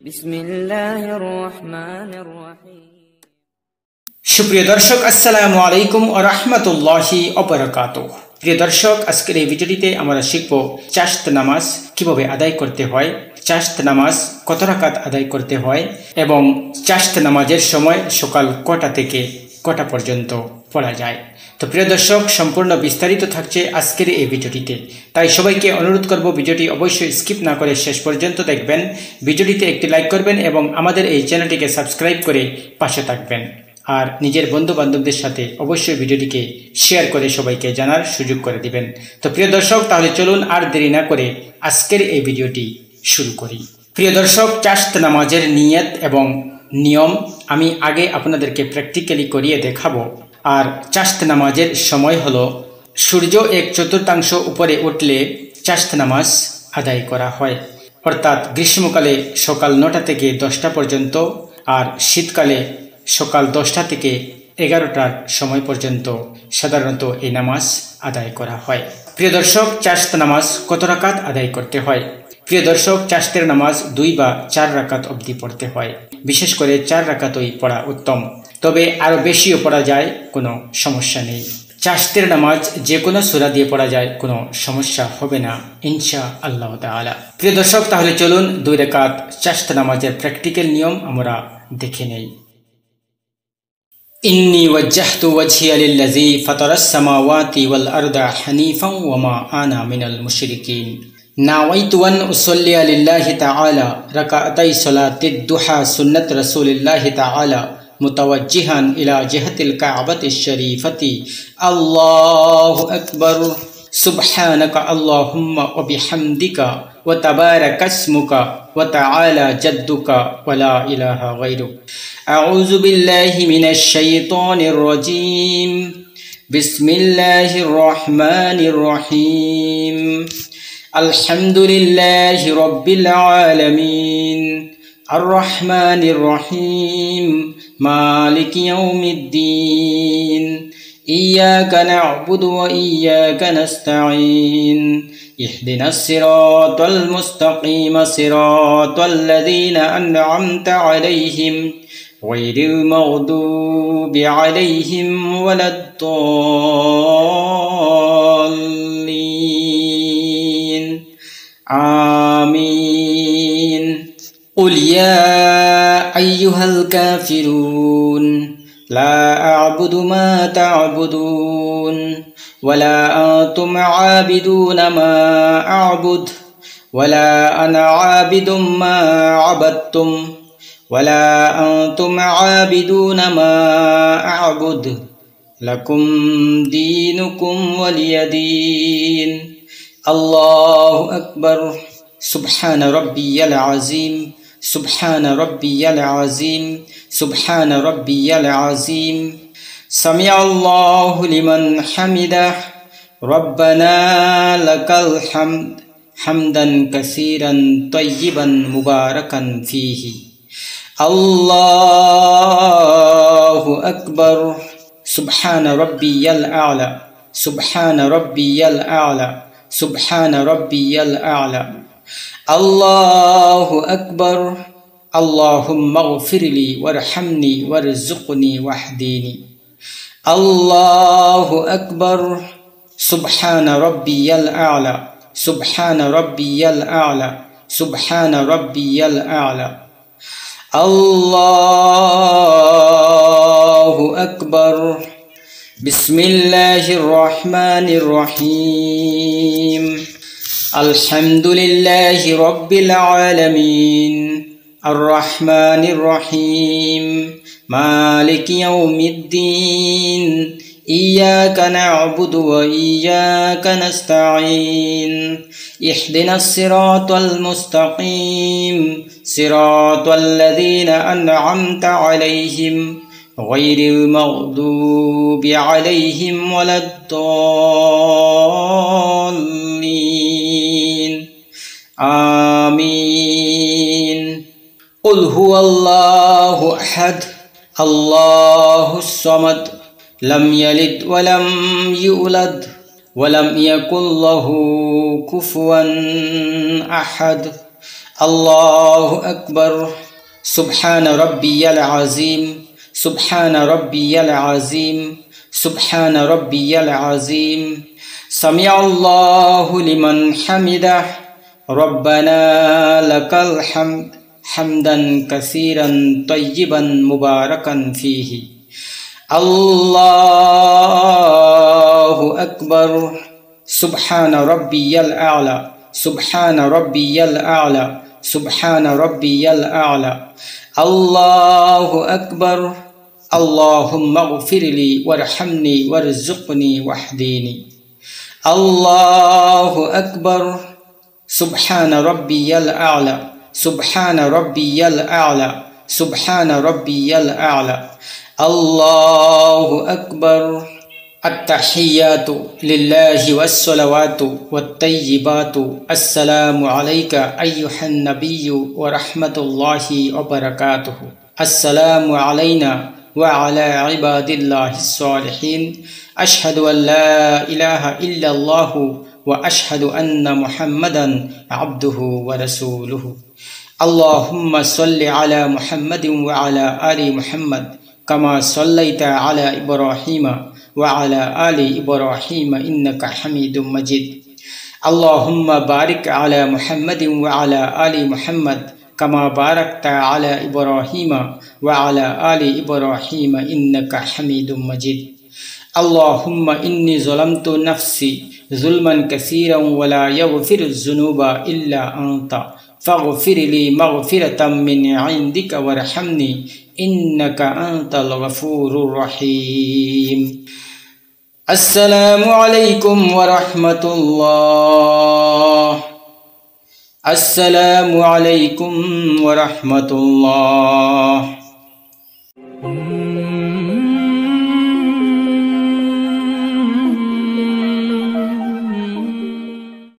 বিসমিল্লাহির রহমানির রহিম। সুপ্রিয় দর্শক, আসসালামু আলাইকুম ওয়া রাহমাতুল্লাহি ওয়া বারাকাতুহু। প্রিয় দর্শক, আজকের এই ভিডিওটিতে আমরা শিখব চাশত নামাজ কিভাবে আদায় করতে হয়, চাশত নামাজ কত রাকাত আদায় করতে হয় এবং চাশত নামাজের সময় সকাল কটা থেকে কটা পর্যন্ত পড়া যায়। তো প্রিয় দর্শক, সম্পূর্ণ বিস্তারিত থাকছে আজকের এই ভিডিওটিতে, তাই সবাইকে অনুরোধ করব ভিডিওটি অবশ্যই স্কিপ না করে শেষ পর্যন্ত দেখবেন। ভিডিওটিতে একটি লাইক করবেন এবং আমাদের এই চ্যানেলটিকে সাবস্ক্রাইব করে পাশে থাকবেন। আর নিজের বন্ধু বান্ধবদের সাথে অবশ্যই ভিডিওটিকে শেয়ার করে সবাইকে জানার সুযোগ করে দিবেন। তো প্রিয় দর্শক, তাহলে চলুন আর দেরি না করে আজকের এই ভিডিওটি শুরু করি। প্রিয় দর্শক, চাশত নামাজের নিয়ত এবং নিয়ম আমি আগে আপনাদেরকে প্র্যাকটিক্যালি করিয়ে দেখাবো। আর চাশত নামাজের সময় হলো সূর্য 1/4 উপরে উঠলে চাশত নামাজ আদায় করা হয়, অর্থাৎ গ্রীষ্মকালে সকাল 9টা থেকে 10টা পর্যন্ত, আর শীতকালে সকাল 10টা থেকে 11টার সময় পর্যন্ত সাধারণত এই নামাজ আদায় করা হয়। প্রিয় দর্শক, চাশত নামাজ কত রাকাত আদায় করতে হয়? প্রিয় দর্শক, চাশতের নামাজ 2 বা 4 রাকাত অবধি পড়তে হয়। বিশেষ করে 4 রাকাতই পড়া উত্তম, তবে আরো বেশিও পড়া যায়, কোনো সমস্যা নেই। চাশতের নামাজ যে কোনো সূরা দিয়ে পড়া যায়, কোনো সমস্যা হবে না ইনশাআল্লাহ তাআলা। প্রিয় দর্শক, তাহলে চলুন 2 রাকাত চাশত নামাজের প্র্যাকটিক্যাল নিয়ম আমরা দেখে নেই। ইন্নী ওয়াজ্জাহতু ওয়াজহিয়া লিল্লাযী ফাতারাস সামাওয়াতি ওয়াল আরদা হানিফান ওয়া মা আনা মিনাল মুশরিকিন। নাওয়াইতু আন উসাল্লিয়া লিল্লাহি তাআলা রাকাতাই সালাতিদ দুহা সুন্নাত রাসূলিল্লাহি তাআলা মুতাওয়াজ্জিহান ইলা জিহাতিল কাবাতিশ শরীফাতি। আল্লাহু আকবার। সুবহানাকা আল্লাহুম্মা ওয়া বিহামদিকা ওয়া তাবারাকাসমুকা ওয়া তাআলা জাদ্দুকা ওয়া লা ইলাহা গায়রুক। আউযু বিল্লাহি মিনাশ শাইতানির রাজীম। বিসমিল্লাহির রহমানির রহিম। আলহামদুলিল্লাহি রাব্বিল আলামিন। আর রহমানির রহিম। মালিকি ইয়াউমিদ্দিন। ইয়্যাকা না'বুদু ওয়া ইয়্যাকা নাস্তাঈন। ইহদিনাস সিরাতাল মুস্তাকিম সিরাতাল লাযীনা আন'আমতা আলাইহিম গায়রিল মাগদুবি আলাইহিম ওয়ালাদ-দাল্লিন। আমিন। قل يا أيها الكافرون لا أعبد ما تعبدون ولا أنتم عابدون ما أعبد ولا أنا عابد ما عبدتم ولا أنتم عابدون ما أعبد لكم دينكم ولي دين. الله أكبر. سبحان ربي العظيم. سبحان ربي العظيم. سبحان ربي العظيم. سمع الله لمن حمده. ربنا لك الحمد حمدا كثيرا طيبا مباركا فيه. الله أكبر. سبحان ربي الأعلى. سبحان ربي الأعلى. سبحان ربي الأعلى. الله أكبر. اللهم اغفر لي وارحمني وارزقني واهدني. الله أكبر. سبحان ربي الأعلى. سبحان ربي الأعلى. سبحان ربي الأعلى. الله أكبر. بسم الله الرحمن الرحيم. الحمد لله رب العالمين. الرحمن الرحيم. مالك يوم الدين. إياك نعبد وإياك نستعين. اهدنا الصراط المستقيم صراط الذين أنعمت عليهم غير المغضوب عليهم ولا الضالين. آمين. قل هو الله أحد الله الصمد لم يلد ولم يولد ولم يكن له كفوا أحد. الله أكبر سبحان ربي العظيم سبحان ربي العظيم سبحان ربي العظيم سمع الله لمن حمده ربنا لك الحمد حمدا كثيرا طيبا مباركا فيه الله أكبر سبحان ربي الأعلى سبحان ربي الأعلى سبحان ربي الأعلى الله أكبر اللهم اغفر لي وارحمني وارزقني واهدني الله أكبر سبحان ربي الأعلى سبحان ربي الأعلى سبحان ربي الأعلى الله أكبر التحيات لله والصلوات والطيبات السلام عليك أيها النبي ورحمة الله وبركاته السلام علينا وعلى عباد الله الصالحين أشهد أن لا إله إلا الله وأشهد أن محمدا عبده ورسوله اللهم صل على محمد وعلى آل محمد كما صليت على إبراهيم وعلى آل إبراهيم إنك حميد مجيد اللهم بارك على محمد وعلى آل محمد كما باركت على إبراهيم وعلى آل إبراهيم إنك حميد مجيد اللهم إني ظلمت نفسي ظلما كثيرا ولا يغفر الذنوب إلا أنت فاغفر لي مغفرة من عندك وارحمني إنك أنت الغفور الرحيم السلام عليكم ورحمة الله السلام عليكم ورحمة الله